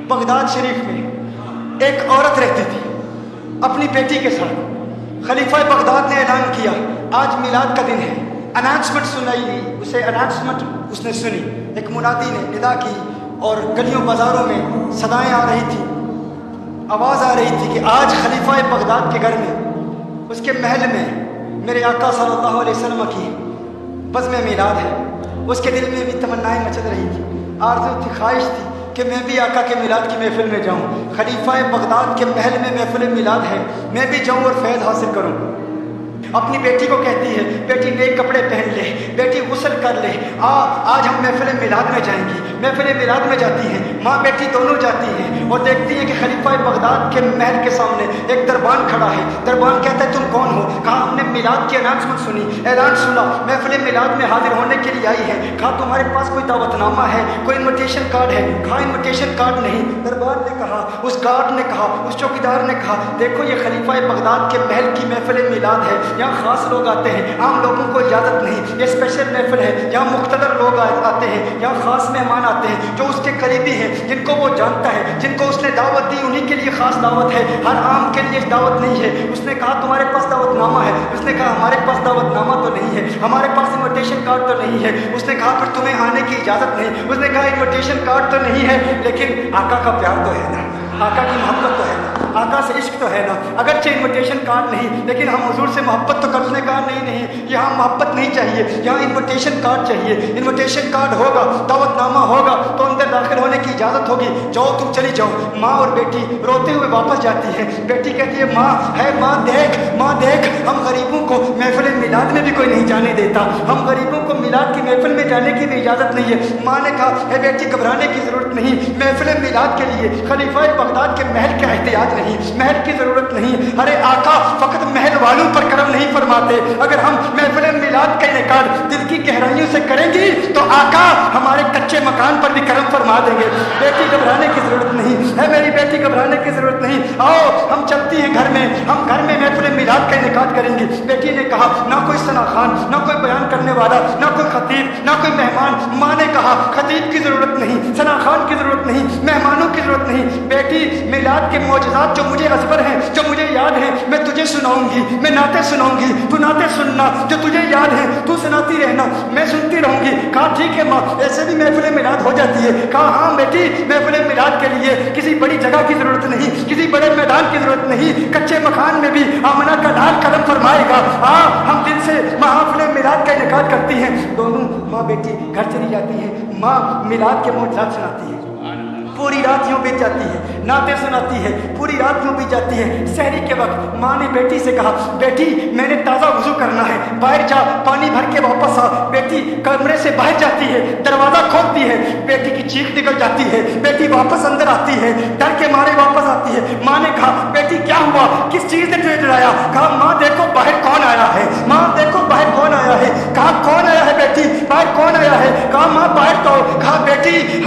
Baghdad شریف میں ایک عورت رہتی تھی اپنی بیٹی کے ساتھ. خلیفہ بغداد نے اعلان کیا آج میلاد کا دن ہے. اناؤنسمنٹ سنائی دی اسے، اناؤنسمنٹ اس نے سنی. ایک منادی نے ندا کی اور گلیوں بازاروں میں صدائیں آ رہی تھی، آواز آ رہی تھی کہ آج خلیفہ بغداد کے گھر میں، اس کے محل میں میرے آقا صلی اللہ علیہ وسلم کی بزم میلاد ہے. اس کے دل میں بھی تمنائیں مچل رہی تھی، آرزو تھی، خواہش تھی کہ میں بھی آقا کے میلاد کی محفل میں جاؤں. خلیفہ بغداد کے محل میں محفل میلاد ہے، میں بھی جاؤں اور فیض حاصل کروں. اپنی بیٹی کو کہتی ہے بیٹی نئے کپڑے پہن لے، بیٹی غسل کر لے، آج ہم محفل میلاد میں جائیں گی. محفل میلاد میں جاتی ہیں، ماں بیٹی دونوں جاتی ہیں اور دیکھتی ہے کہ خلیفہ بغداد کے محل کے سامنے ایک دربان کھڑا ہے. دربان کہتا ہے تم کون ہو؟ کہا ہم نے میلاد کی اناؤنسمنٹ سنی، اعلان سنا، محفل میلاد میں حاضر ہونے کے لیے آئی ہے. کہا تمہارے پاس کوئی دعوت نامہ ہے، کوئی انویٹیشن کارڈ ہے؟ کہا انویٹیشن کارڈ نہیں. دربان نے کہا، اس گارڈ نے کہا، اس چوکیدار نے کہا دیکھو یہ خلیفہ بغداد کے محل کی محفل میلاد ہے، یہاں خاص لوگ آتے ہیں، عام لوگوں کو اجازت نہیں، یہ اسپیشل محفل ہے، یہاں مقتدر لوگ آتے ہیں، یہاں خاص مہمان آتے ہیں جو اس کے قریبی ہیں، جن کو وہ جانتا ہے، جن کو اس نے دعوت دی انہی کے لیے خاص دعوت ہے، ہر عام کے لیے دعوت نہیں ہے. اس نے کہا تمہارے پاس دعوت نامہ ہے؟ اس نے کہا ہمارے پاس دعوت نامہ تو نہیں ہے، ہمارے پاس انویٹیشن کارڈ تو نہیں ہے. اس نے کہا پھر تمہیں آنے کی اجازت نہیں. اس نے کہا انویٹیشن کارڈ تو نہیں ہے لیکن آقا کا پیار تو ہے نا، آقا کی محبت تو ہے نا، آقا سے عشق تو ہے نا. اگرچہ انویٹیشن کارڈ نہیں لیکن ہم حضور سے محبت تو کرنے کا نہیں، یہاں محبت نہیں چاہیے، یہاں انویٹیشن کارڈ چاہیے. انویٹیشن کارڈ ہوگا، دعوت نامہ ہوگا تو اندر داخل ہونے کی اجازت ہوگی. جاؤ تم چلی جاؤ. ماں اور بیٹی روتے ہوئے واپس جاتی ہے. بیٹی کہتی ہے ماں دیکھ ہم غریبوں کو محفل میلاد میں بھی کوئی نہیں جانے دیتا، ہم غریبوں کو میلاد کی محفل میں جانے کی بھی اجازت نہیں ہے. ماں نے کہا اے بیٹی گھبرانے کی ضرورت نہیں، محفل میلاد کے لیے خلیفہ بغداد کے محل کا احتیاج نہیں، محل کی ضرورت نہیں. ارے آقا فقط محل والوں پر کرم نہیں فرماتے، اگر ہم محفل میلاد کا انعقاد دل کی گہرائیوں سے کریں گی تو آقا ہمارے کچے مکان پر بھی کرم فرما دیں گے. بیٹی گھبرانے کی ضرورت نہیں ہے، میری بیٹی گھبرانے کی ضرورت نہیں، آؤ ہم چلتی ہیں گھر میں، ہم گھر میں محفل میلاد کا انعقاد کریں گے. بیٹی نے کہا نہ کوئی ثنا خوان، نہ کوئی بیان کرنے والا، نہ کوئی خطیب، نہ کوئی مہمان. ماں نے کہا خطیب کی ضرورت نہیں، ثنا خوان کی ضرورت نہیں، مہمانوں کی ضرورت نہیں. بیٹی میلاد کے معجزات جو مجھے ازبر ہیں، جو مجھے یاد ہیں، میں تجھے سناؤں گی، میں نعتیں سناؤں گی، تو نعتیں سننا، جو تجھے یاد ہیں تو سناتی رہنا، میں سنتی رہوں گی. کہا ٹھیک ہے ماں، ایسے بھی محفل میلاد ہو جاتی ہے. کہا ہاں بیٹی محفل میلاد کے لیے کسی بڑی جگہ کی ضرورت نہیں، کسی بڑے میدان کی ضرورت نہیں، کچے مکان میں بھی آمنہ کا لال قدم فرمائے گا. ہم دل سے محافل میلاد کا انعقاد کرتی ہیں. دونوں ماں بیٹی گھر چلی جاتی ہیں. ماں میلاد کے معجزات سناتی ہے، پوری رات یوں بیت جاتی ہے، نعتیں سناتی ہے، پوری رات یوں بیت جاتی ہے. سحری کے وقت ماں نے بیٹی سے کہا بیٹی میں نے تازہ وضو کرنا ہے، باہر جا پانی بھر کے واپس آ. بیٹی کمرے سے باہر جاتی ہے، دروازہ کھولتی ہے، بیٹی کی چیخ نکل جاتی ہے، بیٹی واپس اندر آتی ہے، ڈر کے مارے واپس آتی ہے. ماں نے کہا بیٹی کیا ہوا، کس چیز نے تجھے ڈرایا؟ کہا ماں دیکھو باہر کون آیا ہے، ماں دیکھو باہر کون آیا ہے. کہا کون آیا ہے بیٹی، باہر کون آیا ہے؟ کہا ماں باہر تو. کہا بیٹی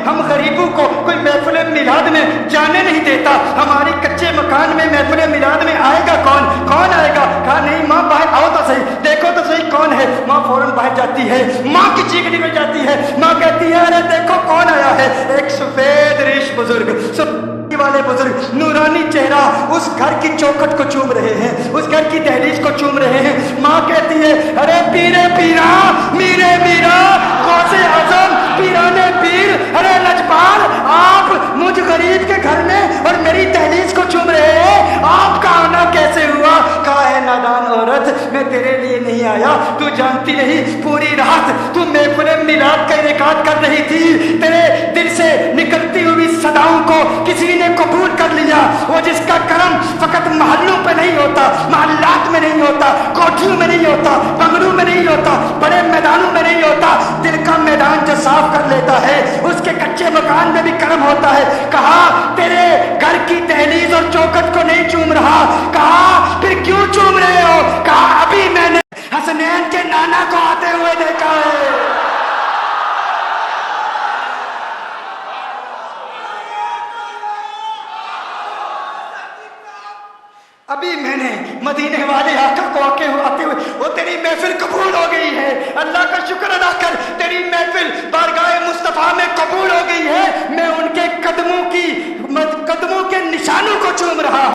ہم غریبوں کو کوئی محفل میلاد میں جانے نہیں دیتا، ہماری کچے مکان میں محفل میلاد میں آئے گا کون آئے گا؟ کہا نہیں ماں باہر آؤ تو صحیح، دیکھو تو صحیح کون ہے. ماں فوراً باہر جاتی ہے، ماں کی چیخ نکل جاتی ہے. ماں کہتی ہے ارے دیکھو کون آیا ہے. ایک سفید ریش بزرگ والے بزرگ، نورانی چہرہ اس گھر کی چوکھٹ کو چوم رہے ہیں، اس گھر کی دہلیز کو چوم رہے ہیں. ماں کہتی ہے ارے پیرے پیرا، میرے میرا، غوث اعظم، پیرانے پیر، ارے لجپال، آپ مجھ غریب کے گھر میں اور میری دہلیز کو چوم رہے ہیں، آپ کا آنا کیسے ہوا؟ کہا ہے نادان عورت میں تیرے لیے نہیں آیا، تو جانتی نہیں پوری رات تو محفل میلاد کا انعقاد کر رہی تھی، تیرے دل سے نکلتی ہوئی صداؤں کو کسی نے قبول کر لیا. وہ جس کا کرم فقط محلوں پہ نہیں ہوتا، محلات میں نہیں ہوتا، کوٹھیوں میں نہیں ہوتا، بنگلوں میں نہیں ہوتا، بڑے میدانوں میں نہیں ہوتا، دل کا میدان جو صاف کر لیتا ہے اس کے کچے مکان میں بھی کرم ہوتا ہے. کہا تیرے گھر کی دہلیز اور چوکھٹ کو نہیں چوم رہا. کہا پھر کیوں چوم رہے ہو؟ کہا ابھی میں نے حسنین کے نانا کو آتے ہوئے دیکھا ہے. ابھی میں نے مدینے والے آقا کو آتے ہوئے وہ تیری محفل قبول ہو گئی ہے، اللہ کا شکر ادا کر، تیری محفل بارگاہ مصطفیٰ میں قبول ہو گئی ہے. میں ان کے قدموں کی زانوں کو چوم رہا